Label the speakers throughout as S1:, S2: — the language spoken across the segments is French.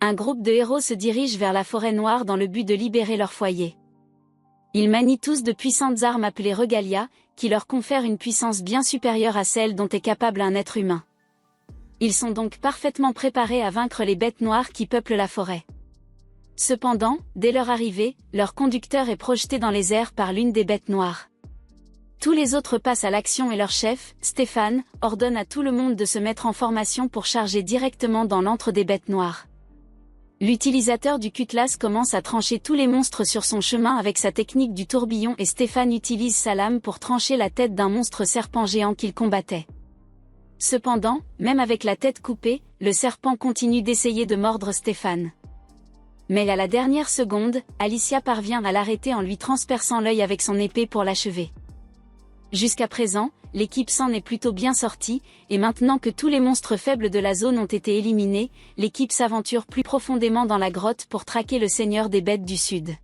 S1: Un groupe de héros se dirige vers la forêt noire dans le but de libérer leur foyer. Ils manient tous de puissantes armes appelées Regalia, qui leur confèrent une puissance bien supérieure à celle dont est capable un être humain. Ils sont donc parfaitement préparés à vaincre les bêtes noires qui peuplent la forêt. Cependant, dès leur arrivée, leur conducteur est projeté dans les airs par l'une des bêtes noires. Tous les autres passent à l'action et leur chef, Stéphane, ordonne à tout le monde de se mettre en formation pour charger directement dans l'antre des bêtes noires. L'utilisateur du cutlass commence à trancher tous les monstres sur son chemin avec sa technique du tourbillon et Stéphane utilise sa lame pour trancher la tête d'un monstre serpent géant qu'il combattait. Cependant, même avec la tête coupée, le serpent continue d'essayer de mordre Stéphane. Mais à la dernière seconde, Alicia parvient à l'arrêter en lui transperçant l'œil avec son épée pour l'achever. Jusqu'à présent, l'équipe s'en est plutôt bien sortie, et maintenant que tous les monstres faibles de la zone ont été éliminés, l'équipe s'aventure plus profondément dans la grotte pour traquer le seigneur des bêtes du sud.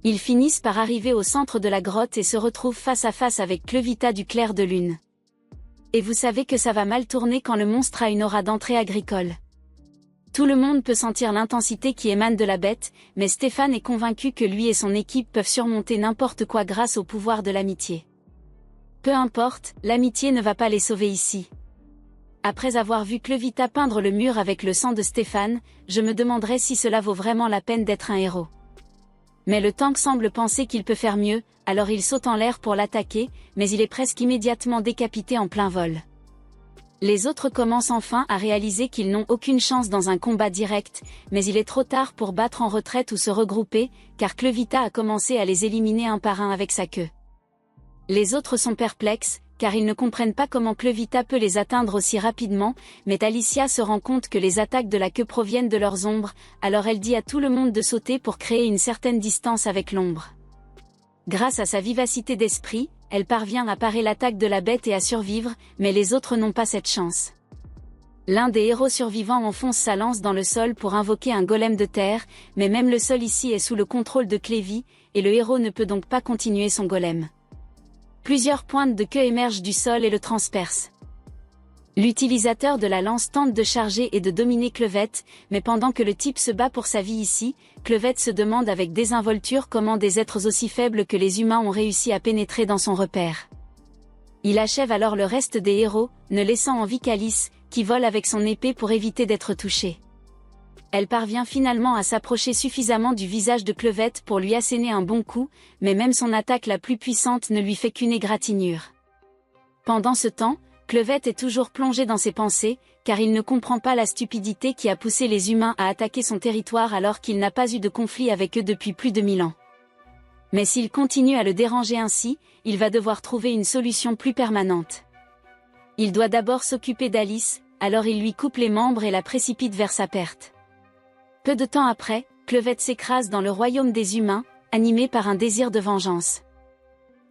S1: Ils finissent par arriver au centre de la grotte et se retrouvent face à face avec Clevita du clair de lune. Et vous savez que ça va mal tourner quand le monstre a une aura d'entrée agricole. Tout le monde peut sentir l'intensité qui émane de la bête, mais Stéphane est convaincu que lui et son équipe peuvent surmonter n'importe quoi grâce au pouvoir de l'amitié. Peu importe, l'amitié ne va pas les sauver ici. Après avoir vu Clevita peindre le mur avec le sang de Stéphane, je me demanderais si cela vaut vraiment la peine d'être un héros. Mais le tank semble penser qu'il peut faire mieux, alors il saute en l'air pour l'attaquer, mais il est presque immédiatement décapité en plein vol. Les autres commencent enfin à réaliser qu'ils n'ont aucune chance dans un combat direct, mais il est trop tard pour battre en retraite ou se regrouper, car Clevita a commencé à les éliminer un par un avec sa queue. Les autres sont perplexes, car ils ne comprennent pas comment Clevita peut les atteindre aussi rapidement, mais Alicia se rend compte que les attaques de la queue proviennent de leurs ombres, alors elle dit à tout le monde de sauter pour créer une certaine distance avec l'ombre. Grâce à sa vivacité d'esprit, elle parvient à parer l'attaque de la bête et à survivre, mais les autres n'ont pas cette chance. L'un des héros survivants enfonce sa lance dans le sol pour invoquer un golem de terre, mais même le sol ici est sous le contrôle de Clévy, et le héros ne peut donc pas continuer son golem. Plusieurs pointes de queue émergent du sol et le transpercent. L'utilisateur de la lance tente de charger et de dominer Clevette, mais pendant que le type se bat pour sa vie ici, Clevette se demande avec désinvolture comment des êtres aussi faibles que les humains ont réussi à pénétrer dans son repère. Il achève alors le reste des héros, ne laissant en vie qu'Alice, qui vole avec son épée pour éviter d'être touchée. Elle parvient finalement à s'approcher suffisamment du visage de Clevette pour lui asséner un bon coup, mais même son attaque la plus puissante ne lui fait qu'une égratignure. Pendant ce temps, Clevette est toujours plongé dans ses pensées, car il ne comprend pas la stupidité qui a poussé les humains à attaquer son territoire alors qu'il n'a pas eu de conflit avec eux depuis plus de 1000 ans. Mais s'il continue à le déranger ainsi, il va devoir trouver une solution plus permanente. Il doit d'abord s'occuper d'Alice, alors il lui coupe les membres et la précipite vers sa perte. Peu de temps après, Clevette s'écrase dans le royaume des humains, animé par un désir de vengeance.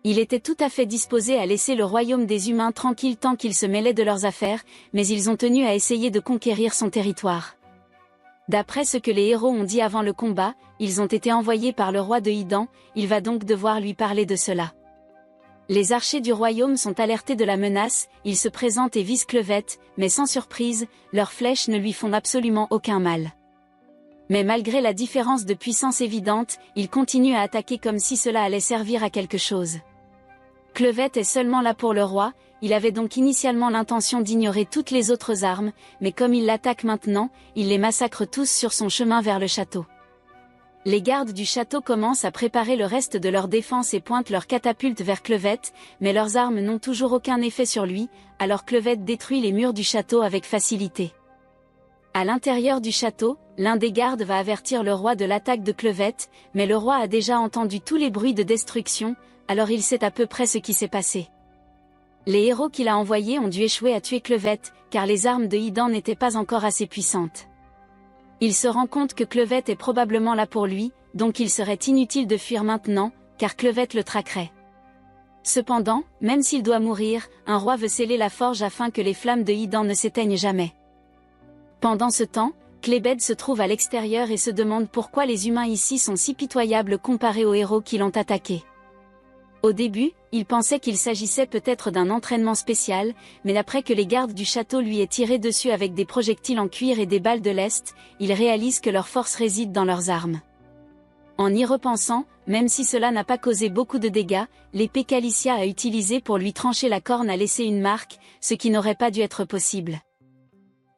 S1: Il était tout à fait disposé à laisser le royaume des humains tranquille tant qu'ils se mêlaient de leurs affaires, mais ils ont tenu à essayer de conquérir son territoire. D'après ce que les héros ont dit avant le combat, ils ont été envoyés par le roi de Hidan, il va donc devoir lui parler de cela. Les archers du royaume sont alertés de la menace, ils se présentent et visent Clevette, mais sans surprise, leurs flèches ne lui font absolument aucun mal. Mais malgré la différence de puissance évidente, ils continuent à attaquer comme si cela allait servir à quelque chose. Clevette est seulement là pour le roi, il avait donc initialement l'intention d'ignorer toutes les autres armes, mais comme il l'attaque maintenant, il les massacre tous sur son chemin vers le château. Les gardes du château commencent à préparer le reste de leur défense et pointent leurs catapultes vers Clevette, mais leurs armes n'ont toujours aucun effet sur lui, alors Clevette détruit les murs du château avec facilité. À l'intérieur du château, l'un des gardes va avertir le roi de l'attaque de Clevette, mais le roi a déjà entendu tous les bruits de destruction, alors il sait à peu près ce qui s'est passé. Les héros qu'il a envoyés ont dû échouer à tuer Clevette, car les armes de Hidan n'étaient pas encore assez puissantes. Il se rend compte que Clevette est probablement là pour lui, donc il serait inutile de fuir maintenant, car Clevette le traquerait. Cependant, même s'il doit mourir, un roi veut sceller la forge afin que les flammes de Hidan ne s'éteignent jamais. Pendant ce temps, Clébed se trouve à l'extérieur et se demande pourquoi les humains ici sont si pitoyables comparés aux héros qui l'ont attaqué. Au début, il pensait qu'il s'agissait peut-être d'un entraînement spécial, mais après que les gardes du château lui aient tiré dessus avec des projectiles en cuir et des balles de lest, il réalise que leur force réside dans leurs armes. En y repensant, même si cela n'a pas causé beaucoup de dégâts, l'épée qu'Alicia a utilisée pour lui trancher la corne a laissé une marque, ce qui n'aurait pas dû être possible.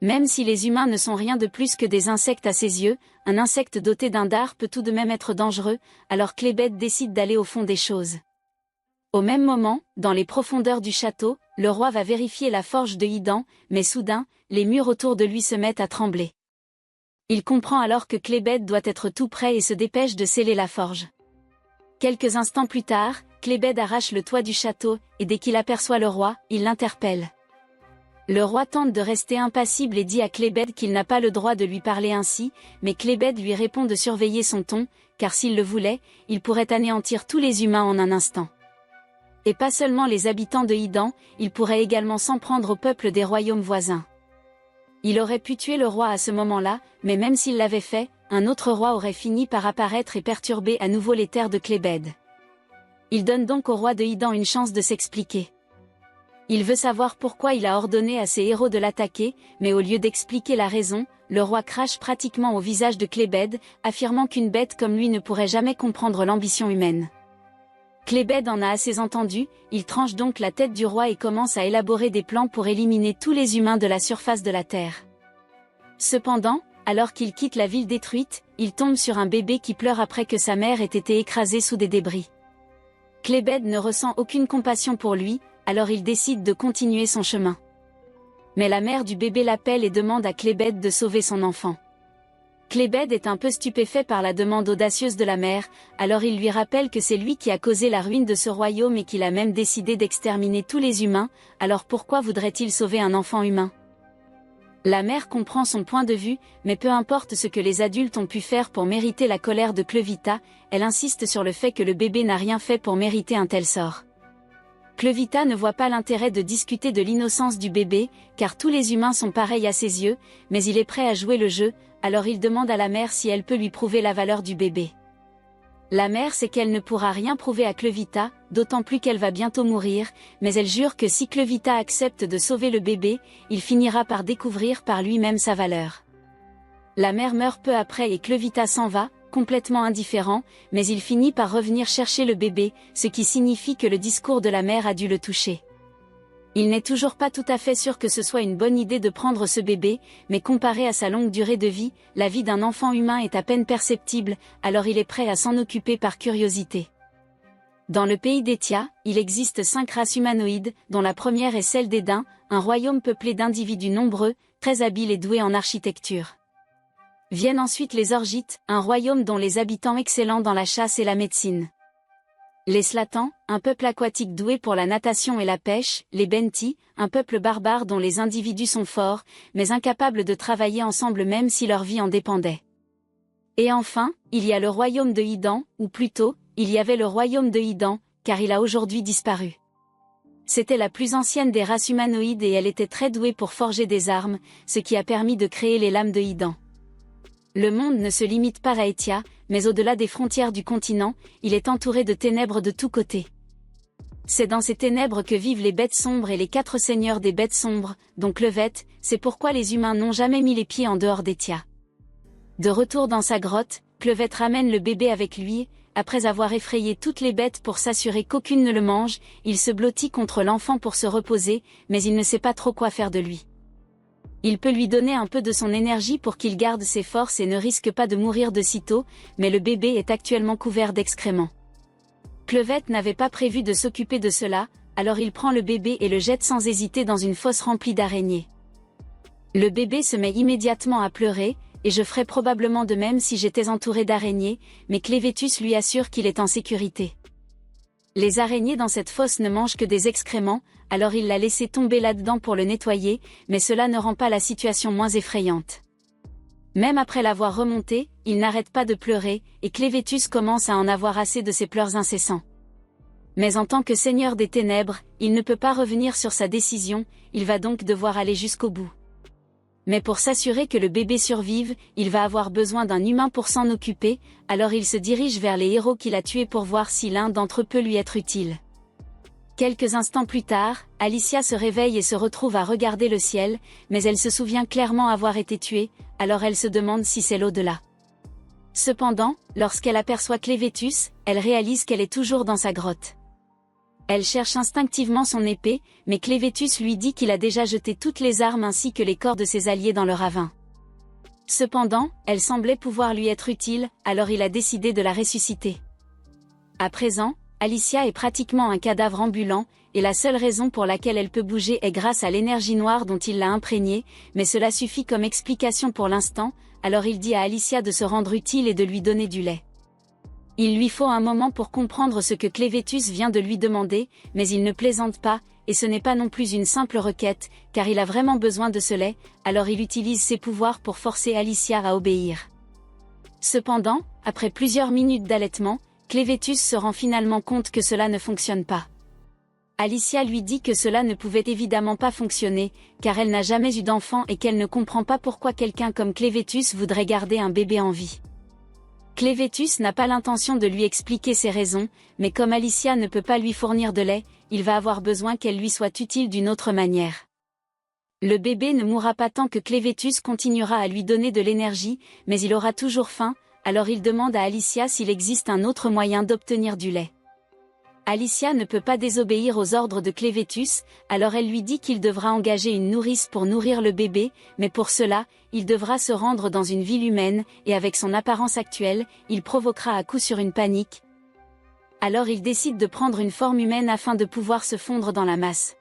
S1: Même si les humains ne sont rien de plus que des insectes à ses yeux, un insecte doté d'un dard peut tout de même être dangereux, alors Clébête décide d'aller au fond des choses. Au même moment, dans les profondeurs du château, le roi va vérifier la forge de Hidan, mais soudain, les murs autour de lui se mettent à trembler. Il comprend alors que Clébête doit être tout prêt et se dépêche de sceller la forge. Quelques instants plus tard, Clébête arrache le toit du château, et dès qu'il aperçoit le roi, il l'interpelle. Le roi tente de rester impassible et dit à Clébête qu'il n'a pas le droit de lui parler ainsi, mais Clébête lui répond de surveiller son ton, car s'il le voulait, il pourrait anéantir tous les humains en un instant. Et pas seulement les habitants de Hidan, il pourrait également s'en prendre au peuple des royaumes voisins. Il aurait pu tuer le roi à ce moment-là, mais même s'il l'avait fait, un autre roi aurait fini par apparaître et perturber à nouveau les terres de Clébête. Il donne donc au roi de Hidan une chance de s'expliquer. Il veut savoir pourquoi il a ordonné à ses héros de l'attaquer, mais au lieu d'expliquer la raison, le roi crache pratiquement au visage de Clébête, affirmant qu'une bête comme lui ne pourrait jamais comprendre l'ambition humaine. Clébête en a assez entendu, il tranche donc la tête du roi et commence à élaborer des plans pour éliminer tous les humains de la surface de la terre. Cependant, alors qu'il quitte la ville détruite, il tombe sur un bébé qui pleure après que sa mère ait été écrasée sous des débris. Clébête ne ressent aucune compassion pour lui, alors il décide de continuer son chemin. Mais la mère du bébé l'appelle et demande à Clébête de sauver son enfant. Clébête est un peu stupéfait par la demande audacieuse de la mère, alors il lui rappelle que c'est lui qui a causé la ruine de ce royaume et qu'il a même décidé d'exterminer tous les humains, alors pourquoi voudrait-il sauver un enfant humain ? La mère comprend son point de vue, mais peu importe ce que les adultes ont pu faire pour mériter la colère de Clevita, elle insiste sur le fait que le bébé n'a rien fait pour mériter un tel sort. Clevita ne voit pas l'intérêt de discuter de l'innocence du bébé, car tous les humains sont pareils à ses yeux, mais il est prêt à jouer le jeu, alors il demande à la mère si elle peut lui prouver la valeur du bébé. La mère sait qu'elle ne pourra rien prouver à Clevita, d'autant plus qu'elle va bientôt mourir, mais elle jure que si Clevita accepte de sauver le bébé, il finira par découvrir par lui-même sa valeur. La mère meurt peu après et Clevita s'en va, complètement indifférent, mais il finit par revenir chercher le bébé, ce qui signifie que le discours de la mère a dû le toucher. Il n'est toujours pas tout à fait sûr que ce soit une bonne idée de prendre ce bébé, mais comparé à sa longue durée de vie, la vie d'un enfant humain est à peine perceptible, alors il est prêt à s'en occuper par curiosité. Dans le pays d'Etia, il existe 5 races humanoïdes, dont la première est celle des Dains, un royaume peuplé d'individus nombreux, très habiles et doués en architecture. Viennent ensuite les Orgites, un royaume dont les habitants excellents dans la chasse et la médecine. Les Slatans, un peuple aquatique doué pour la natation et la pêche, les Benti, un peuple barbare dont les individus sont forts, mais incapables de travailler ensemble même si leur vie en dépendait. Et enfin, il y a le royaume de Hidan, ou plutôt, il y avait le royaume de Hidan, car il a aujourd'hui disparu. C'était la plus ancienne des races humanoïdes et elle était très douée pour forger des armes, ce qui a permis de créer les lames de Hidan. Le monde ne se limite pas à Etia, mais au-delà des frontières du continent, il est entouré de ténèbres de tous côtés. C'est dans ces ténèbres que vivent les bêtes sombres et les 4 seigneurs des bêtes sombres, dont Clevette, c'est pourquoi les humains n'ont jamais mis les pieds en dehors d'Etia. De retour dans sa grotte, Clevette ramène le bébé avec lui, après avoir effrayé toutes les bêtes pour s'assurer qu'aucune ne le mange, il se blottit contre l'enfant pour se reposer, mais il ne sait pas trop quoi faire de lui. Il peut lui donner un peu de son énergie pour qu'il garde ses forces et ne risque pas de mourir de sitôt, mais le bébé est actuellement couvert d'excréments. Clevette n'avait pas prévu de s'occuper de cela, alors il prend le bébé et le jette sans hésiter dans une fosse remplie d'araignées. Le bébé se met immédiatement à pleurer, et je ferais probablement de même si j'étais entouré d'araignées, mais Clévétus lui assure qu'il est en sécurité. Les araignées dans cette fosse ne mangent que des excréments, alors il l'a laissé tomber là-dedans pour le nettoyer, mais cela ne rend pas la situation moins effrayante. Même après l'avoir remonté, il n'arrête pas de pleurer, et Clévétus commence à en avoir assez de ses pleurs incessants. Mais en tant que seigneur des ténèbres, il ne peut pas revenir sur sa décision, il va donc devoir aller jusqu'au bout. Mais pour s'assurer que le bébé survive, il va avoir besoin d'un humain pour s'en occuper, alors il se dirige vers les héros qu'il a tués pour voir si l'un d'entre eux peut lui être utile. Quelques instants plus tard, Alicia se réveille et se retrouve à regarder le ciel, mais elle se souvient clairement avoir été tuée, alors elle se demande si c'est l'au-delà. Cependant, lorsqu'elle aperçoit Clévétus, elle réalise qu'elle est toujours dans sa grotte. Elle cherche instinctivement son épée, mais Clévétus lui dit qu'il a déjà jeté toutes les armes ainsi que les corps de ses alliés dans le ravin. Cependant, elle semblait pouvoir lui être utile, alors il a décidé de la ressusciter. À présent, Alicia est pratiquement un cadavre ambulant, et la seule raison pour laquelle elle peut bouger est grâce à l'énergie noire dont il l'a imprégnée, mais cela suffit comme explication pour l'instant, alors il dit à Alicia de se rendre utile et de lui donner du lait. Il lui faut un moment pour comprendre ce que Clévétus vient de lui demander, mais il ne plaisante pas, et ce n'est pas non plus une simple requête, car il a vraiment besoin de ce lait, alors il utilise ses pouvoirs pour forcer Alicia à obéir. Cependant, après plusieurs minutes d'allaitement, Clévétus se rend finalement compte que cela ne fonctionne pas. Alicia lui dit que cela ne pouvait évidemment pas fonctionner, car elle n'a jamais eu d'enfant et qu'elle ne comprend pas pourquoi quelqu'un comme Clévétus voudrait garder un bébé en vie. Clévétus n'a pas l'intention de lui expliquer ses raisons, mais comme Alicia ne peut pas lui fournir de lait, il va avoir besoin qu'elle lui soit utile d'une autre manière. Le bébé ne mourra pas tant que Clévétus continuera à lui donner de l'énergie, mais il aura toujours faim, alors il demande à Alicia s'il existe un autre moyen d'obtenir du lait. Alicia ne peut pas désobéir aux ordres de Clévétus, alors elle lui dit qu'il devra engager une nourrice pour nourrir le bébé, mais pour cela, il devra se rendre dans une ville humaine, et avec son apparence actuelle, il provoquera à coup sûr une panique. Alors il décide de prendre une forme humaine afin de pouvoir se fondre dans la masse.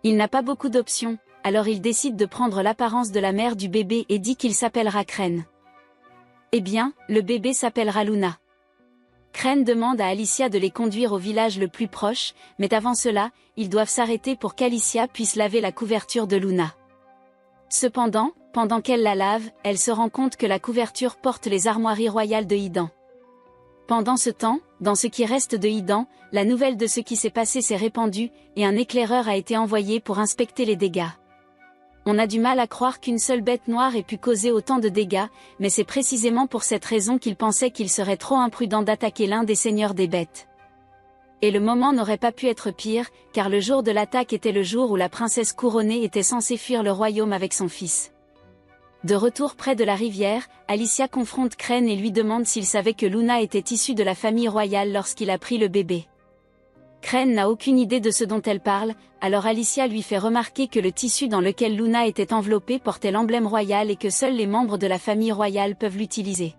S1: Il n'a pas beaucoup d'options, alors il décide de prendre l'apparence de la mère du bébé et dit qu'il s'appellera Crène. Eh bien, le bébé s'appellera Luna. Crène demande à Alicia de les conduire au village le plus proche, mais avant cela, ils doivent s'arrêter pour qu'Alicia puisse laver la couverture de Luna. Cependant, pendant qu'elle la lave, elle se rend compte que la couverture porte les armoiries royales de Hidan. Pendant ce temps, dans ce qui reste de Hidan, la nouvelle de ce qui s'est passé s'est répandue, et un éclaireur a été envoyé pour inspecter les dégâts. On a du mal à croire qu'une seule bête noire ait pu causer autant de dégâts, mais c'est précisément pour cette raison qu'il pensait qu'il serait trop imprudent d'attaquer l'un des seigneurs des bêtes. Et le moment n'aurait pas pu être pire, car le jour de l'attaque était le jour où la princesse couronnée était censée fuir le royaume avec son fils. De retour près de la rivière, Alicia confronte Crène et lui demande s'il savait que Luna était issue de la famille royale lorsqu'il a pris le bébé. Crène n'a aucune idée de ce dont elle parle, alors Alicia lui fait remarquer que le tissu dans lequel Luna était enveloppée portait l'emblème royal et que seuls les membres de la famille royale peuvent l'utiliser.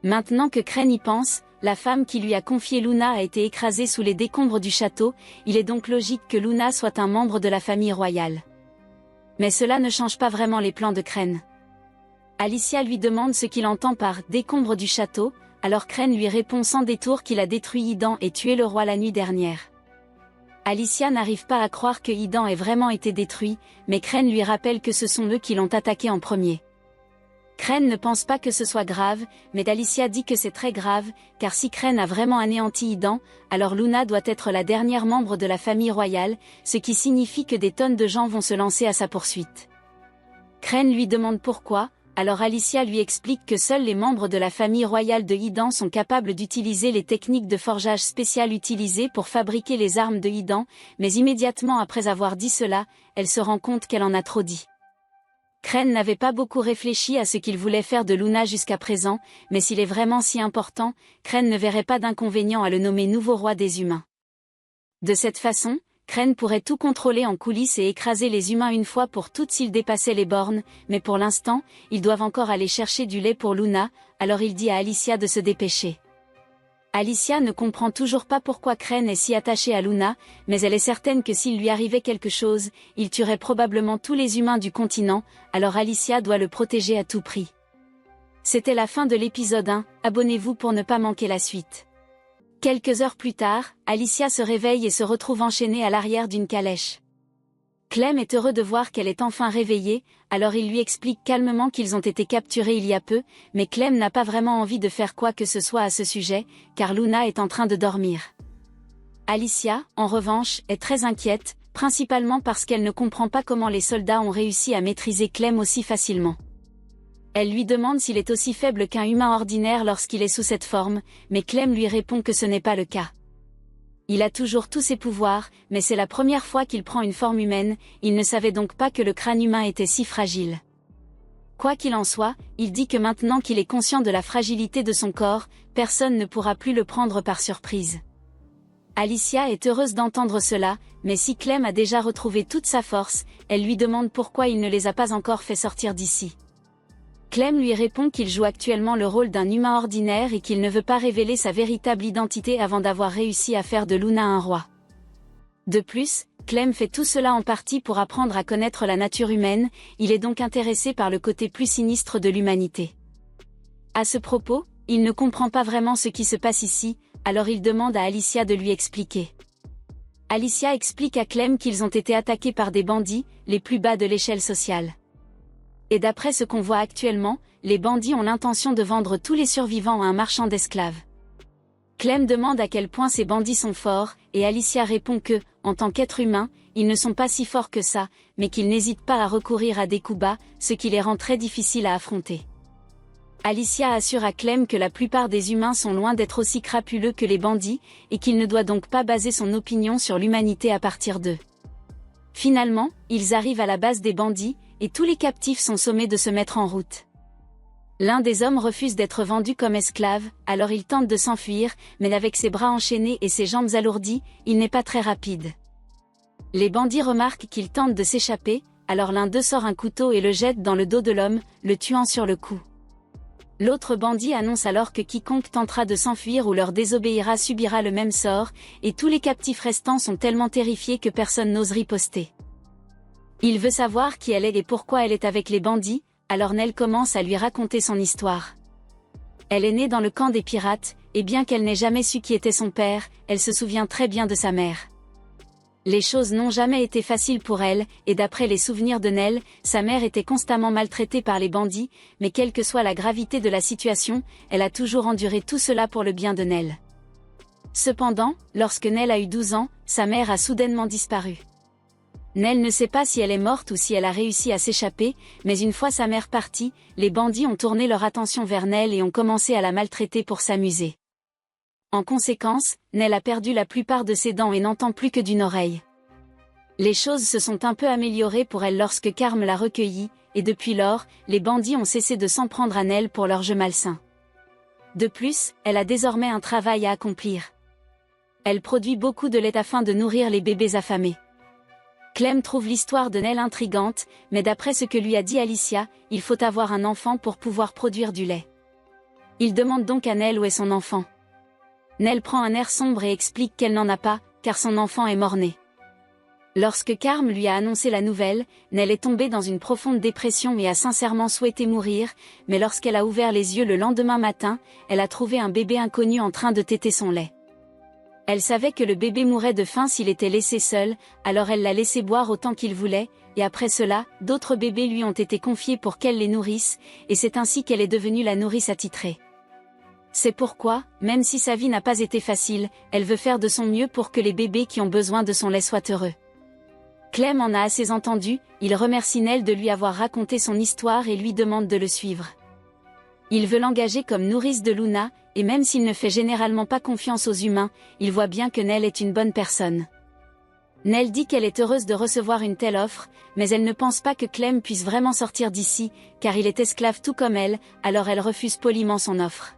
S1: Maintenant que Crène y pense, la femme qui lui a confié Luna a été écrasée sous les décombres du château, il est donc logique que Luna soit un membre de la famille royale. Mais cela ne change pas vraiment les plans de Crène. Alicia lui demande ce qu'il entend par « décombres du château », alors Crène lui répond sans détour qu'il a détruit Hidan et tué le roi la nuit dernière. Alicia n'arrive pas à croire que Hidan ait vraiment été détruit, mais Crène lui rappelle que ce sont eux qui l'ont attaqué en premier. Crène ne pense pas que ce soit grave, mais Alicia dit que c'est très grave, car si Crène a vraiment anéanti Hidan, alors Luna doit être la dernière membre de la famille royale, ce qui signifie que des tonnes de gens vont se lancer à sa poursuite. Crène lui demande pourquoi, alors Alicia lui explique que seuls les membres de la famille royale de Hidan sont capables d'utiliser les techniques de forgeage spéciales utilisées pour fabriquer les armes de Hidan, mais immédiatement après avoir dit cela, elle se rend compte qu'elle en a trop dit. Crène n'avait pas beaucoup réfléchi à ce qu'il voulait faire de Luna jusqu'à présent, mais s'il est vraiment si important, Crène ne verrait pas d'inconvénient à le nommer nouveau roi des humains. De cette façon, Crène pourrait tout contrôler en coulisses et écraser les humains une fois pour toutes s'ils dépassaient les bornes, mais pour l'instant, ils doivent encore aller chercher du lait pour Luna, alors il dit à Alicia de se dépêcher. Alicia ne comprend toujours pas pourquoi Crène est si attachée à Luna, mais elle est certaine que s'il lui arrivait quelque chose, il tuerait probablement tous les humains du continent, alors Alicia doit le protéger à tout prix. C'était la fin de l'épisode 1, abonnez-vous pour ne pas manquer la suite. Quelques heures plus tard, Alicia se réveille et se retrouve enchaînée à l'arrière d'une calèche. Clem est heureux de voir qu'elle est enfin réveillée, alors il lui explique calmement qu'ils ont été capturés il y a peu, mais Clem n'a pas vraiment envie de faire quoi que ce soit à ce sujet, car Luna est en train de dormir. Alicia, en revanche, est très inquiète, principalement parce qu'elle ne comprend pas comment les soldats ont réussi à maîtriser Clem aussi facilement. Elle lui demande s'il est aussi faible qu'un humain ordinaire lorsqu'il est sous cette forme, mais Clem lui répond que ce n'est pas le cas. Il a toujours tous ses pouvoirs, mais c'est la première fois qu'il prend une forme humaine, il ne savait donc pas que le crâne humain était si fragile. Quoi qu'il en soit, il dit que maintenant qu'il est conscient de la fragilité de son corps, personne ne pourra plus le prendre par surprise. Alicia est heureuse d'entendre cela, mais si Clem a déjà retrouvé toute sa force, elle lui demande pourquoi il ne les a pas encore fait sortir d'ici. Clem lui répond qu'il joue actuellement le rôle d'un humain ordinaire et qu'il ne veut pas révéler sa véritable identité avant d'avoir réussi à faire de Luna un roi. De plus, Clem fait tout cela en partie pour apprendre à connaître la nature humaine, il est donc intéressé par le côté plus sinistre de l'humanité. À ce propos, il ne comprend pas vraiment ce qui se passe ici, alors il demande à Alicia de lui expliquer. Alicia explique à Clem qu'ils ont été attaqués par des bandits, les plus bas de l'échelle sociale. Et d'après ce qu'on voit actuellement, les bandits ont l'intention de vendre tous les survivants à un marchand d'esclaves. Clem demande à quel point ces bandits sont forts, et Alicia répond que, en tant qu'être humain, ils ne sont pas si forts que ça, mais qu'ils n'hésitent pas à recourir à des coups bas, ce qui les rend très difficiles à affronter. Alicia assure à Clem que la plupart des humains sont loin d'être aussi crapuleux que les bandits, et qu'il ne doit donc pas baser son opinion sur l'humanité à partir d'eux. Finalement, ils arrivent à la base des bandits, et tous les captifs sont sommés de se mettre en route. L'un des hommes refuse d'être vendu comme esclave, alors il tente de s'enfuir, mais avec ses bras enchaînés et ses jambes alourdies, il n'est pas très rapide. Les bandits remarquent qu'il tente de s'échapper, alors l'un d'eux sort un couteau et le jette dans le dos de l'homme, le tuant sur le coup. L'autre bandit annonce alors que quiconque tentera de s'enfuir ou leur désobéira subira le même sort, et tous les captifs restants sont tellement terrifiés que personne n'ose riposter. Il veut savoir qui elle est et pourquoi elle est avec les bandits, alors Nell commence à lui raconter son histoire. Elle est née dans le camp des pirates, et bien qu'elle n'ait jamais su qui était son père, elle se souvient très bien de sa mère. Les choses n'ont jamais été faciles pour elle, et d'après les souvenirs de Nell, sa mère était constamment maltraitée par les bandits, mais quelle que soit la gravité de la situation, elle a toujours enduré tout cela pour le bien de Nell. Cependant, lorsque Nell a eu 12 ans, sa mère a soudainement disparu. Nell ne sait pas si elle est morte ou si elle a réussi à s'échapper, mais une fois sa mère partie, les bandits ont tourné leur attention vers Nell et ont commencé à la maltraiter pour s'amuser. En conséquence, Nell a perdu la plupart de ses dents et n'entend plus que d'une oreille. Les choses se sont un peu améliorées pour elle lorsque Carme l'a recueillie, et depuis lors, les bandits ont cessé de s'en prendre à Nell pour leur jeu malsain. De plus, elle a désormais un travail à accomplir. Elle produit beaucoup de lait afin de nourrir les bébés affamés. Clem trouve l'histoire de Nell intrigante, mais d'après ce que lui a dit Alicia, il faut avoir un enfant pour pouvoir produire du lait. Il demande donc à Nell où est son enfant. Nell prend un air sombre et explique qu'elle n'en a pas, car son enfant est mort-né. Lorsque Carme lui a annoncé la nouvelle, Nell est tombée dans une profonde dépression et a sincèrement souhaité mourir, mais lorsqu'elle a ouvert les yeux le lendemain matin, elle a trouvé un bébé inconnu en train de téter son lait. Elle savait que le bébé mourrait de faim s'il était laissé seul, alors elle l'a laissé boire autant qu'il voulait, et après cela, d'autres bébés lui ont été confiés pour qu'elle les nourrisse, et c'est ainsi qu'elle est devenue la nourrice attitrée. C'est pourquoi, même si sa vie n'a pas été facile, elle veut faire de son mieux pour que les bébés qui ont besoin de son lait soient heureux. Clem en a assez entendu, il remercie Nell de lui avoir raconté son histoire et lui demande de le suivre. Il veut l'engager comme nourrice de Luna, et même s'il ne fait généralement pas confiance aux humains, il voit bien que Nell est une bonne personne. Nell dit qu'elle est heureuse de recevoir une telle offre, mais elle ne pense pas que Clem puisse vraiment sortir d'ici, car il est esclave tout comme elle, alors elle refuse poliment son offre.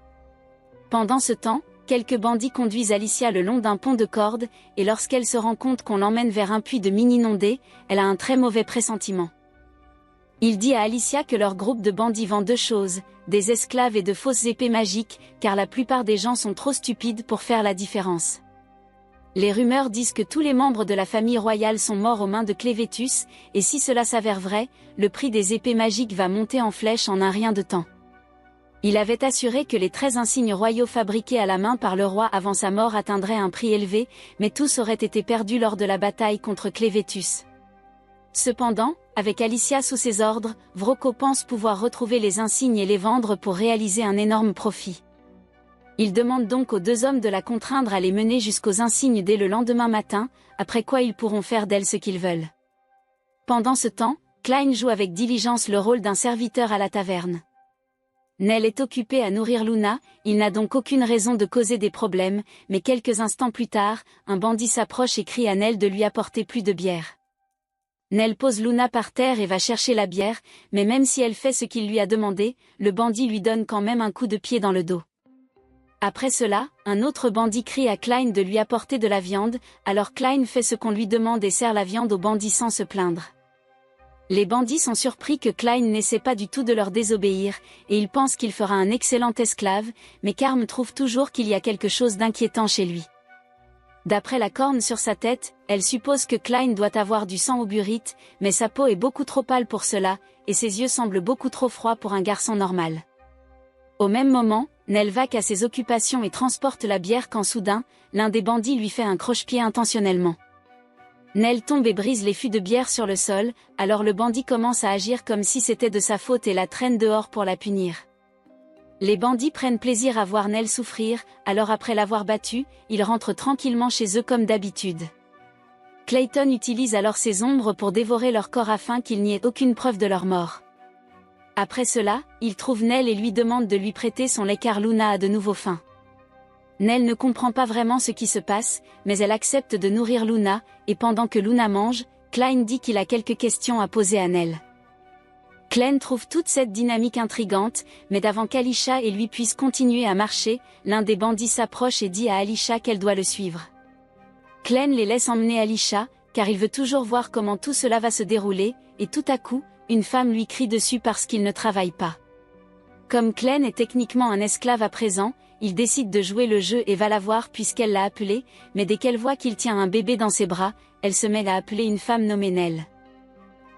S1: Pendant ce temps, quelques bandits conduisent Alicia le long d'un pont de corde, et lorsqu'elle se rend compte qu'on l'emmène vers un puits de mine inondé, elle a un très mauvais pressentiment. Il dit à Alicia que leur groupe de bandits vend deux choses, des esclaves et de fausses épées magiques, car la plupart des gens sont trop stupides pour faire la différence. Les rumeurs disent que tous les membres de la famille royale sont morts aux mains de Clévétus, et si cela s'avère vrai, le prix des épées magiques va monter en flèche en un rien de temps. Il avait assuré que les 13 insignes royaux fabriqués à la main par le roi avant sa mort atteindraient un prix élevé, mais tous auraient été perdus lors de la bataille contre Clévétus. Cependant, avec Alicia sous ses ordres, Vroko pense pouvoir retrouver les insignes et les vendre pour réaliser un énorme profit. Il demande donc aux deux hommes de la contraindre à les mener jusqu'aux insignes dès le lendemain matin, après quoi ils pourront faire d'elle ce qu'ils veulent. Pendant ce temps, Clyde joue avec diligence le rôle d'un serviteur à la taverne. Nell est occupé à nourrir Luna, il n'a donc aucune raison de causer des problèmes, mais quelques instants plus tard, un bandit s'approche et crie à Nell de lui apporter plus de bière. Nell pose Luna par terre et va chercher la bière, mais même si elle fait ce qu'il lui a demandé, le bandit lui donne quand même un coup de pied dans le dos. Après cela, un autre bandit crie à Clyde de lui apporter de la viande, alors Clyde fait ce qu'on lui demande et sert la viande au bandit sans se plaindre. Les bandits sont surpris que Clyde n'essaie pas du tout de leur désobéir, et ils pensent qu'il fera un excellent esclave, mais Carm trouve toujours qu'il y a quelque chose d'inquiétant chez lui. D'après la corne sur sa tête, elle suppose que Clyde doit avoir du sang au burite, mais sa peau est beaucoup trop pâle pour cela, et ses yeux semblent beaucoup trop froids pour un garçon normal. Au même moment, Nell vaque à ses occupations et transporte la bière quand soudain, l'un des bandits lui fait un croche-pied intentionnellement. Nell tombe et brise les fûts de bière sur le sol, alors le bandit commence à agir comme si c'était de sa faute et la traîne dehors pour la punir. Les bandits prennent plaisir à voir Nell souffrir, alors après l'avoir battue, ils rentrent tranquillement chez eux comme d'habitude. Clayton utilise alors ses ombres pour dévorer leur corps afin qu'il n'y ait aucune preuve de leur mort. Après cela, il trouve Nell et lui demande de lui prêter son lait car Luna a de nouveau faim. Nell ne comprend pas vraiment ce qui se passe, mais elle accepte de nourrir Luna, et pendant que Luna mange, Clyde dit qu'il a quelques questions à poser à Nell. Clyde trouve toute cette dynamique intrigante, mais d'avant qu'Alisha et lui puissent continuer à marcher, l'un des bandits s'approche et dit à Alisha qu'elle doit le suivre. Clyde les laisse emmener Alisha, car il veut toujours voir comment tout cela va se dérouler, et tout à coup, une femme lui crie dessus parce qu'il ne travaille pas. Comme Clyde est techniquement un esclave à présent, il décide de jouer le jeu et va la voir puisqu'elle l'a appelé, mais dès qu'elle voit qu'il tient un bébé dans ses bras, elle se met à appeler une femme nommée Nell.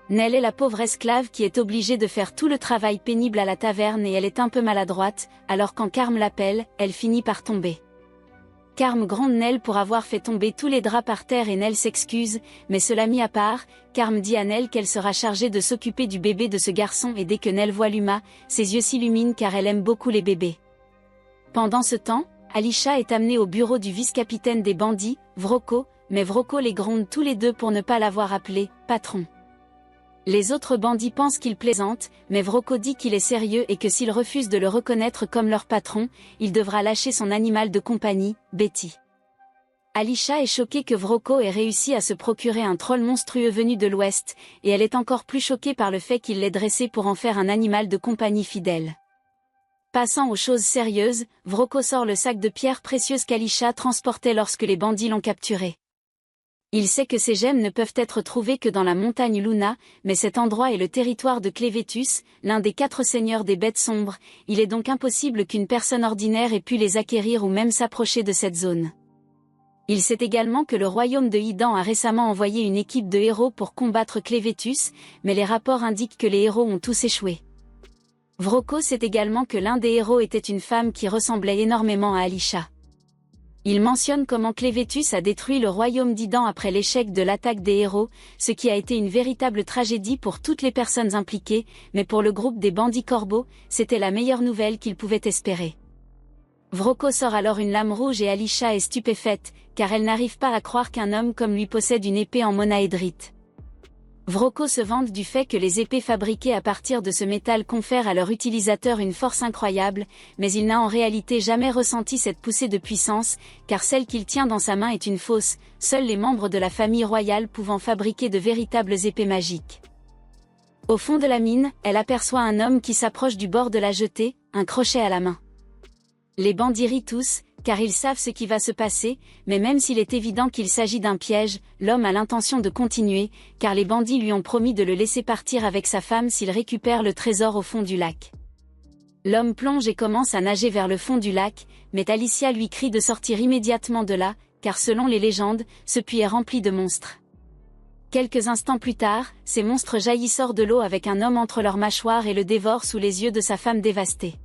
S1: Nell est la pauvre esclave qui est obligée de faire tout le travail pénible à la taverne et elle est un peu maladroite, alors quand Carm l'appelle, elle finit par tomber. Carm gronde Nell pour avoir fait tomber tous les draps par terre et Nell s'excuse, mais cela mis à part, Carm dit à Nell qu'elle sera chargée de s'occuper du bébé de ce garçon et dès que Nell voit Luma, ses yeux s'illuminent car elle aime beaucoup les bébés. Pendant ce temps, Alisha est amenée au bureau du vice-capitaine des bandits, Vroko, mais Vroko les gronde tous les deux pour ne pas l'avoir appelé « patron ». Les autres bandits pensent qu'il plaisante, mais Vroko dit qu'il est sérieux et que s'il refuse de le reconnaître comme leur patron, il devra lâcher son animal de compagnie, Betty. Alisha est choquée que Vroko ait réussi à se procurer un troll monstrueux venu de l'Ouest, et elle est encore plus choquée par le fait qu'il l'ait dressé pour en faire un animal de compagnie fidèle. Passant aux choses sérieuses, Vroko sort le sac de pierres précieuses qu'Alisha transportait lorsque les bandits l'ont capturé. Il sait que ces gemmes ne peuvent être trouvées que dans la montagne Luna, mais cet endroit est le territoire de Clevetus, l'un des 4 seigneurs des bêtes sombres, il est donc impossible qu'une personne ordinaire ait pu les acquérir ou même s'approcher de cette zone. Il sait également que le royaume de Hidan a récemment envoyé une équipe de héros pour combattre Clevetus, mais les rapports indiquent que les héros ont tous échoué. Vroko sait également que l'un des héros était une femme qui ressemblait énormément à Alisha. Il mentionne comment Clevetus a détruit le royaume d'Hidan après l'échec de l'attaque des héros, ce qui a été une véritable tragédie pour toutes les personnes impliquées, mais pour le groupe des bandits corbeaux, c'était la meilleure nouvelle qu'ils pouvaient espérer. Vroko sort alors une lame rouge et Alisha est stupéfaite, car elle n'arrive pas à croire qu'un homme comme lui possède une épée en monaédrite. Vroko se vante du fait que les épées fabriquées à partir de ce métal confèrent à leur utilisateur une force incroyable, mais il n'a en réalité jamais ressenti cette poussée de puissance, car celle qu'il tient dans sa main est une fausse, seuls les membres de la famille royale pouvant fabriquer de véritables épées magiques. Au fond de la mine, elle aperçoit un homme qui s'approche du bord de la jetée, un crochet à la main. Les bandits rient tous, car ils savent ce qui va se passer, mais même s'il est évident qu'il s'agit d'un piège, l'homme a l'intention de continuer, car les bandits lui ont promis de le laisser partir avec sa femme s'il récupère le trésor au fond du lac. L'homme plonge et commence à nager vers le fond du lac, mais Alicia lui crie de sortir immédiatement de là, car selon les légendes, ce puits est rempli de monstres. Quelques instants plus tard, ces monstres jaillissent hors de l'eau avec un homme entre leurs mâchoires et le dévorent sous les yeux de sa femme dévastée.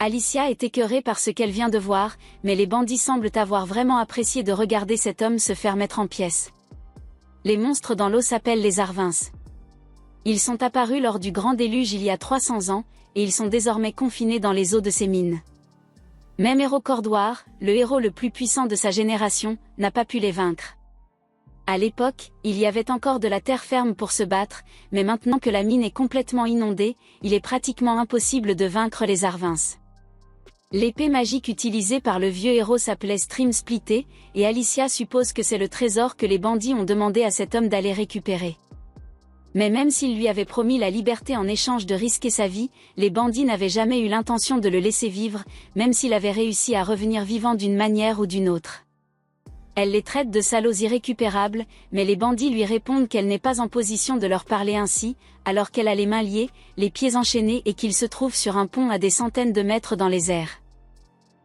S1: Alicia est écœurée par ce qu'elle vient de voir, mais les bandits semblent avoir vraiment apprécié de regarder cet homme se faire mettre en pièces. Les monstres dans l'eau s'appellent les Arvins. Ils sont apparus lors du grand déluge il y a 300 ans, et ils sont désormais confinés dans les eaux de ces mines. Même héros cordoir, le héros le plus puissant de sa génération, n'a pas pu les vaincre. À l'époque, il y avait encore de la terre ferme pour se battre, mais maintenant que la mine est complètement inondée, il est pratiquement impossible de vaincre les Arvins. L'épée magique utilisée par le vieux héros s'appelait Stream Splitté, et Alicia suppose que c'est le trésor que les bandits ont demandé à cet homme d'aller récupérer. Mais même s'il lui avait promis la liberté en échange de risquer sa vie, les bandits n'avaient jamais eu l'intention de le laisser vivre, même s'il avait réussi à revenir vivant d'une manière ou d'une autre. Elle les traite de salauds irrécupérables, mais les bandits lui répondent qu'elle n'est pas en position de leur parler ainsi, alors qu'elle a les mains liées, les pieds enchaînés et qu'il se trouve sur un pont à des centaines de mètres dans les airs.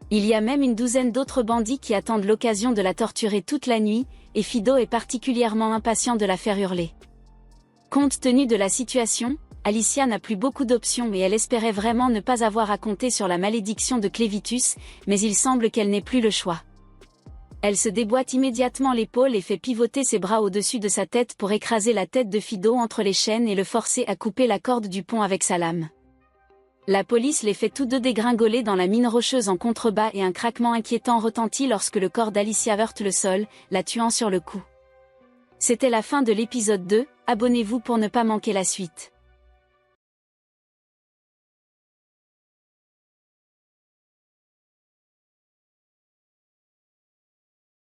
S1: Il y a même une douzaine d'autres bandits qui attendent l'occasion de la torturer toute la nuit, et Fido est particulièrement impatient de la faire hurler. Compte tenu de la situation, Alicia n'a plus beaucoup d'options et elle espérait vraiment ne pas avoir à compter sur la malédiction de Clévitus, mais il semble qu'elle n'ait plus le choix. Elle se déboîte immédiatement l'épaule et fait pivoter ses bras au-dessus de sa tête pour écraser la tête de Fido entre les chaînes et le forcer à couper la corde du pont avec sa lame. La police les fait tous deux dégringoler dans la mine rocheuse en contrebas et un craquement inquiétant retentit lorsque le corps d'Alicia heurte le sol, la tuant sur le coup. C'était la fin de l'épisode 2, abonnez-vous pour ne pas manquer la suite.